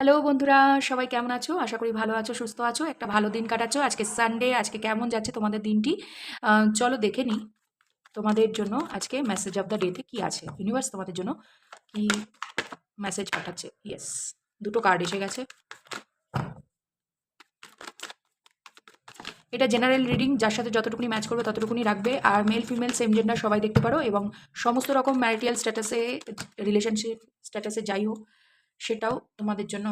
Hello বন্ধুরা, সবাই কেমন আছো? আশা করি ভালো আছো, সুস্থ আছো, একটা ভালো দিন কাটাচ্ছো। আজকে সানডে, আজকে কেমন যাচ্ছে তোমাদের দিনটি? চলো দেখে নিই তোমাদের জন্য আজকে মেসেজ অফ দ্য ডেতে কি আছে। ইউনিভার্স তোমাদের জন্য কি মেসেজ পাঠাচ্ছে। ইয়েস, দুটো কার্ড এসে গেছে। এটা জেনারেল রিডিং, যার সাথে যতটুকুনি ম্যাচ করবে ততটুকুনি রাখবে। আর মেল ফিমেল সেম জেন্ডার সবাই দেখতে পারো, এবং সমস্ত রকম ম্যারিটাল স্ট্যাটাসে, রিলেশনশিপ স্ট্যাটাসে যাই হোক, সেটাও তোমাদের জন্য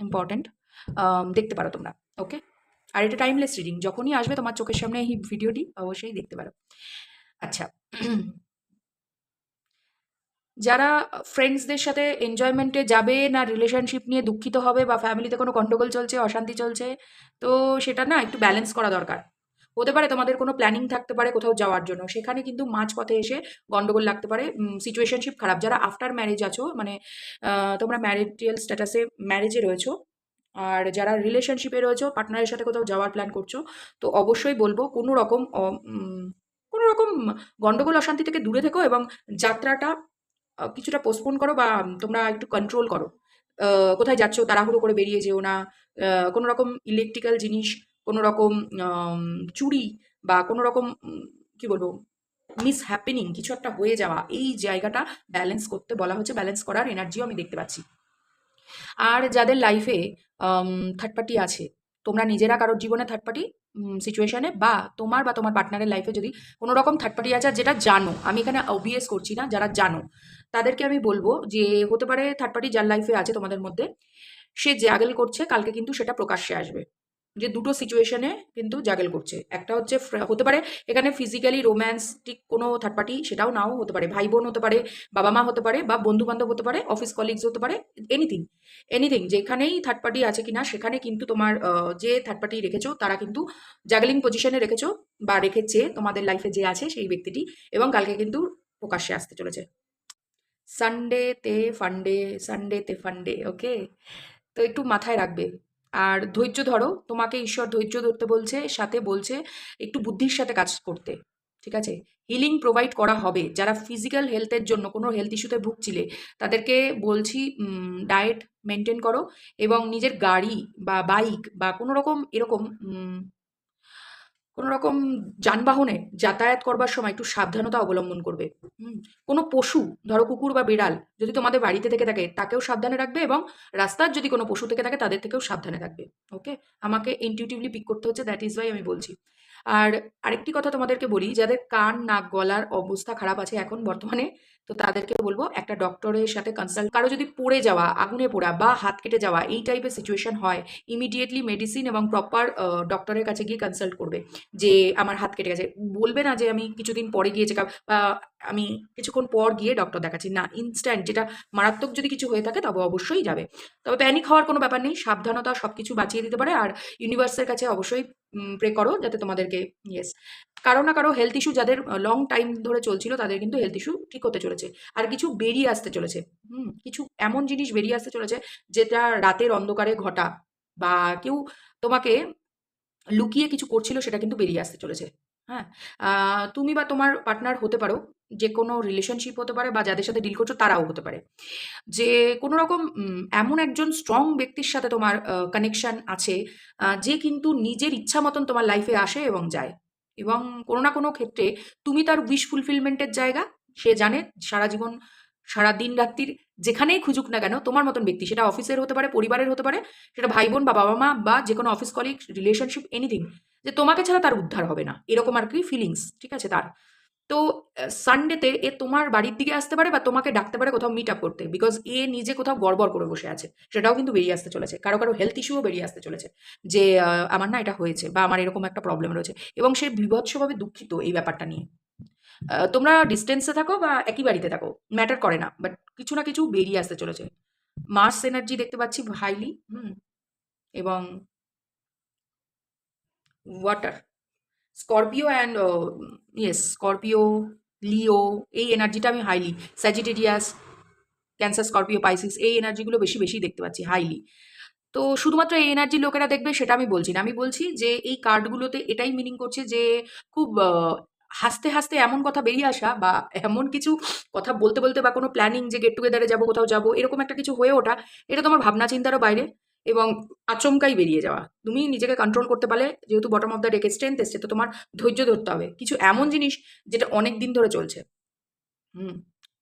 ইম্পর্ট্যান্ট। দেখতে পারো তোমরা। ওকে, আর এটা টাইমলেস রিডিং, যখনই আসবে তোমার চোখের সামনে এই ভিডিওটি অবশ্যই দেখতে পারো। আচ্ছা, যারা ফ্রেন্ডসদের সাথে এনজয়মেন্টে যাবে না, রিলেশনশিপ নিয়ে দুঃখিত হবে, বা ফ্যামিলিতে কোনো গন্ডগোল চলছে, অশান্তি চলছে, তো সেটা না একটু ব্যালেন্স করা দরকার। হতে পারে তোমাদের কোনো প্ল্যানিং থাকতে পারে কোথাও যাওয়ার জন্য, সেখানে কিন্তু মাঝপথে এসে গন্ডগোল লাগতে পারে, সিচুয়েশনশিপ খারাপ। যারা আফটার ম্যারেজ আছো, মানে তোমরা ম্যারিটাল স্ট্যাটাসে ম্যারেজে রয়েছো, আর যারা রিলেশনশিপে রয়েছো, পার্টনারের সাথে কোথাও যাওয়ার প্ল্যান করছো, তো অবশ্যই বলবো কোনো রকম গন্ডগোল অশান্তি থেকে দূরে থেকো, এবং যাত্রাটা কিছুটা পোস্টপোন করো, বা তোমরা একটু কন্ট্রোল করো। কোথায় যাচ্ছ তাড়াহুড়ো করে বেরিয়ে যেও না। কোনো রকম ইলেকট্রিক্যাল জিনিস, কোনো রকম আম চুরি, বা কোনো রকম কি বলবো, মিসহ্যাপেনিং কিছু একটা হয়ে যাওয়া, এই জায়গাটা ব্যালেন্স করতে বলা হচ্ছে। ব্যালেন্স করার এনার্জিও আমি দেখতে পাচ্ছি। আর যাদের লাইফে থার্ড পার্টি আছে, তোমরা নিজেরা কারোর জীবনে থার্ড পার্টি সিচুয়েশনে, বা তোমার পার্টনারের লাইফে যদি কোনো রকম থার্ড পার্টি আছে, আর যেটা জানো, আমি এখানে অবভিয়াস করছি না, যারা জানো তাদেরকে আমি বলবো যে হতে পারে থার্ড পার্টি যার লাইফে আছে তোমাদের মধ্যে, সে জাগেল করছে, কালকে কিন্তু সেটা প্রকাশ্যে আসবে। যে দুটো সিচুয়েশনে কিন্তু জাগেল করছে। একটা হচ্ছে হতে পারে এখানে ফিজিক্যালি রোম্যান্সটিক কোনো থার্ড পার্টি, সেটাও নাও হতে পারে, ভাই বোন হতে পারে, বাবা মা হতে পারে, বা বন্ধু বান্ধব হতে পারে, অফিস কলিগস হতে পারে, এনিথিং। এনিথিং যেখানেই থার্ড পার্টি আছে কিনা, সেখানে কিন্তু তোমার যে থার্ড পার্টি রেখেছো তারা কিন্তু জাগলিং পজিশনে রেখেছো, বা রেখেছে তোমাদের লাইফে যে আছে সেই ব্যক্তিটি, এবং কালকে কিন্তু প্রকাশ্যে আসতে চলেছে। সানডেতে ফান্ডে, সানডেতে ফান্ডে, ওকে? তো একটু মাথায় রাখবে। আর ধৈর্য ধরো, তোমাকে ঈশ্বর ধৈর্য ধরতে বলছে, সাথে বলছে একটু বুদ্ধির সাথে কাজ করতে। ঠিক আছে? হিলিং প্রোভাইড করা হবে। যারা ফিজিক্যাল হেলথের জন্য কোনো হেলথ ইস্যুতে ভুগছিলে, তাদেরকে বলছি ডায়েট মেনটেন করো, এবং নিজের গাড়ি বা বাইক বা কোনো রকম এরকম কোনো রকম যানবাহনে যাতায়াত করবার সময় একটু সাবধানতা অবলম্বন করবে। হুম? কোনো পশু, ধরো কুকুর বা বিড়াল, যদি তোমাদের বাড়িতে থেকে থাকে তাকেও সাবধানে রাখবে, এবং রাস্তার যদি কোনো পশু থেকে থাকে তাদের থেকেও সাবধানে থাকবে। ওকে? আমাকে ইনটিউটিভলি পিক করতে হচ্ছে, দ্যাট ইজ ওয়াই আমি বলছি। আর আরেকটি কথা তোমাদেরকে বলি, যাদের কান, নাক, গলার অবস্থা খারাপ আছে এখন বর্তমানে, তো তাদেরকে বলবো একটা ডক্টরের সাথে কনসাল্ট। কারো যদি পড়ে যাওয়া, আগুনে পোড়া, বা হাত কেটে যাওয়া, এই টাইপের সিচুয়েশন হয়, ইমিডিয়েটলি মেডিসিন এবং প্রপার ডক্টরের কাছে গিয়ে কনসাল্ট করবে। যে আমার হাত কেটে গেছে। বলবে না যে আমি কিছুদিন পরে গিয়ে চেকআপ, বা আমি কিছুক্ষণ পর গিয়ে ডক্টর দেখাচ্ছি। না, ইনস্ট্যান্ট, যেটা মারাত্মক যদি কিছু হয়ে থাকে তবে অবশ্যই যাবে। তবে প্যানিক হওয়ার কোনো ব্যাপার নেই। সাবধানতা সবকিছু বাঁচিয়ে দিতে পারে। আর ইউনিভার্সের কাছে অবশ্যই প্রে করো যাতে তোমাদেরকে, ইয়েস, কারো না কারো হেলথ ইস্যু যাদের লং টাইম ধরে চলছিল, তাদের কিন্তু হেলথ ইস্যু ঠিক হতে চলেছে। আর কিছু বেরিয়ে আসতে চলেছে। কিছু এমন জিনিস বেরিয়ে আসতে চলেছে যেটা রাতের অন্ধকারে ঘটা, বা কেউ তোমাকে লুকিয়ে কিছু করছিল, সেটা কিন্তু বেরিয়ে আসতে চলেছে। হ্যাঁ? তুমি বা তোমার পার্টনার হতে পারো, যেকোনো রিলেশনশিপ হতে পারে, বা যাদের সাথে ডিল করছো তারাও হতে পারে। যে কোনো রকম এমন একজন স্ট্রং ব্যক্তির সাথে তোমার কানেকশন আছে, যে কিন্তু নিজের ইচ্ছা মতন তোমার লাইফে আসে এবং যায়। এবং কোনো না কোনো ক্ষেত্রে তুমি তার উইশ ফুলফিলমেন্টের জায়গা। সে জানে সারা জীবন, সারা দিন রাত্রির যেখানেই খুঁজুক না কেন, তোমার মতন ব্যক্তি, সেটা অফিসের হতে পারে, পরিবারের হতে পারে, সেটা ভাই বোন বা বাবা মা, বা যেকোনো অফিস কলিগ, রিলেশনশিপ, এনিথিং, যে তোমাকে ছাড়া তার উদ্ধার হবে না। এরকম আরকি ফিলিংস, ঠিক আছে তার? তো সানডেতে এ তোমার বাড়ির দিকে আসতে পারে, বা তোমাকে ডাকতে পারে কোথাও মিট আপ করতে। বিকজ এ নিজে কোথাও গড়বড় করে বসে আছে। সেটাও কিন্তু বেরিয়ে আসতে চলেছে। কারো, কারো হেলথ ইস্যুও বেরিয়ে আসতে চলেছে। যে আমার না এটা হয়েছে, বা আমার এরকম একটা প্রবলেম রয়েছে। এবং সে বীভৎসভাবে দুঃখিত এই ব্যাপারটা নিয়ে। তোমরা ডিসট্যান্সে থাকো বা একই বাড়িতে থাকো, ম্যাটার করে না। বাট কিছু না কিছু বেরিয়ে আসতে চলেছে। মার্স এনার্জি দেখতে পাচ্ছি হাইলি, এবং water, Scorpio and yes, Scorpio, Leo, এই এনার্জিটা আমি highly, Sagittarius, Cancer, Scorpio, Pisces, এই এনার্জিগুলো বেশি বেশি দেখতে পাচ্ছি হাইলি। তো শুধুমাত্র এই এনার্জির লোকেরা দেখবে সেটা আমি বলছি না। আমি বলছি যে এই কার্ডগুলোতে এটাই মিনিং করছে যে খুব হাসতে হাসতে এমন কথা বেরিয়ে আসা বা এমন কিছু কথা বলতে বলতে বা কোনো প্ল্যানিং যে গেট টুগেদারে যাবো কোথাও যাবো এরকম একটা কিছু হয়ে ওঠা, এটা তোমার ভাবনা চিন্তারও বাইরে এবং আচমকাই বেরিয়ে যাওয়া। তুমি নিজেকে কন্ট্রোল করতে পারলে, যেহেতু বটম অফ দ্য ডেকে স্ট্রেংথ এসছে, তো তোমার ধৈর্য ধরতে হবে। কিছু এমন জিনিস যেটা অনেক দিন ধরে চলছে, হুম,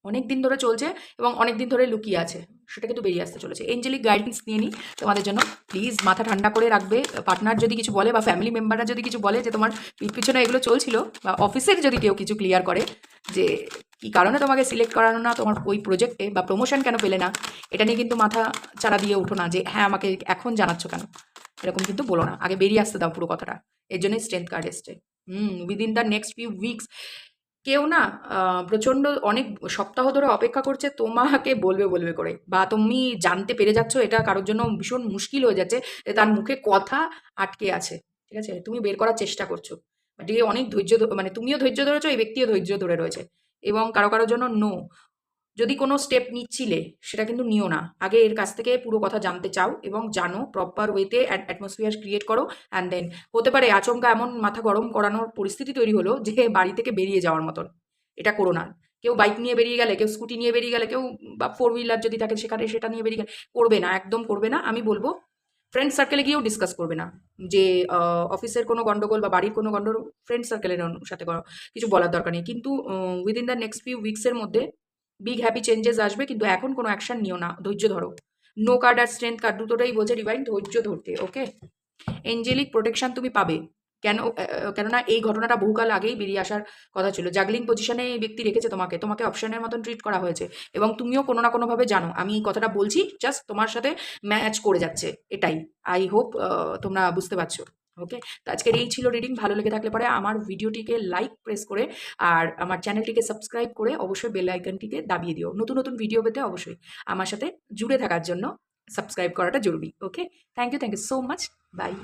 অনেক দিন ধরে চলছে এবং অনেক দিন ধরে লুকিয়ে আছে, সেটা কিন্তু বেরিয়ে আসতে চলেছে। এঞ্জেলিক গাইডেন্স নিয়ে নিই তোমাদের জন্য। প্লিজ মাথা ঠান্ডা করে রাখবে। পার্টনার যদি কিছু বলে বা ফ্যামিলি মেম্বাররা যদি কিছু বলে যে তোমার পিঠ পিছনে এগুলো চলছিল, বা অফিসের যদি কেউ কিছু ক্লিয়ার করে যে কী কারণে তোমাকে সিলেক্ট করানো না তোমার ওই প্রজেক্টে, বা প্রমোশন কেন পেলে না, এটা নিয়ে কিন্তু মাথা চাড়া দিয়ে ওঠো না যে হ্যাঁ আমাকে এখন জানাচ্ছ কেন, এরকম কিন্তু বলো না। আগে বেরিয়ে আসতে দাও পুরো কথাটা। এর জন্যই স্ট্রেংথ কার্ড এসছে। Within the next few weeks কেউ না প্রচণ্ড অনেক সপ্তাহ ধরে অপেক্ষা করছে তোমাকে বলবে বলবে করে, বা তুমি জানতে পেরে যাচ্ছ এটা কারোর জন্য ভীষণ মুশকিল হয়ে যাচ্ছে যে তার মুখে কথা আটকে আছে, ঠিক আছে? তুমি বের করার চেষ্টা করছো, বাট এ অনেক মানে তুমিও ধৈর্য ধরেছো, এই ব্যক্তিও ধৈর্য ধরে রয়েছে। এবং কারো কারোর জন্য নো, যদি কোনো স্টেপ নিচ্ছিলে সেটা কিন্তু নিও না। আগে এর কাছ থেকে পুরো কথা জানতে চাও এবং জানো, প্রপার ওয়েতে অ্যাটমসফিয়ার ক্রিয়েট করো, অ্যান্ড দেন হতে পারে আচমকা এমন মাথা গরম করানোর পরিস্থিতি তৈরি হলো যে বাড়ি থেকে বেরিয়ে যাওয়ার মতন। এটা করো না। কেউ বাইক নিয়ে বেরিয়ে গেলে, কেউ স্কুটি নিয়ে বেরিয়ে গেলে, কেউ বা ফোর হুইলার যদি থাকে সেখানে সেটা নিয়ে বেরিয়ে গেলে, করবে না, একদম করবে না। আমি বলবো ফ্রেন্ড সার্কেলে গিয়েও ডিসকাস করবে না যে অফিসের কোনো গন্ডগোল বা বাড়ির কোনো গন্ডগোল, ফ্রেন্ড সার্কেলের সাথে কিছু বলার দরকার নেই। কিন্তু উইদিন দ্য নেক্সট ফিউ উইকসের মধ্যে বিগ হ্যাপি চেঞ্জেস আসবে, কিন্তু এখন কোনো অ্যাকশন নিও না, ধৈর্য ধরো। নো কার্ড আর স্ট্রেংথ কার্ড দুটোটাই বলছে ডিভাইন ধৈর্য ধরতে, ওকে? এঞ্জেলিক প্রোটেকশন তুমি পাবে। কেন? কেননা এই ঘটনাটা বহুকাল আগেই বেরিয়ে আসার কথা ছিল। জাগলিং পজিশনে এই ব্যক্তি রেখেছে তোমাকে, তোমাকে অপশনের মতন ট্রিট করা হয়েছে এবং তুমিও কোনো না কোনোভাবে জানো। আমি এই কথাটা বলছি, জাস্ট তোমার সাথে ম্যাচ করে যাচ্ছে, এটাই। আই হোপ তোমরা বুঝতে পারছো। ওকে, তো আজকের এই ছিল রিডিং। ভালো লেগে থাকলে পরে আমার ভিডিওটিকে লাইক প্রেস করে আর আমার চ্যানেলটিকে সাবস্ক্রাইব করে অবশ্যই বেল আইকনটিকে দাবিয়ে দিও। নতুন নতুন ভিডিও পেতে অবশ্যই আমার সাথে জুড়ে থাকার জন্য সাবস্ক্রাইব করাটা জরুরি। Okay, thank you so much. By.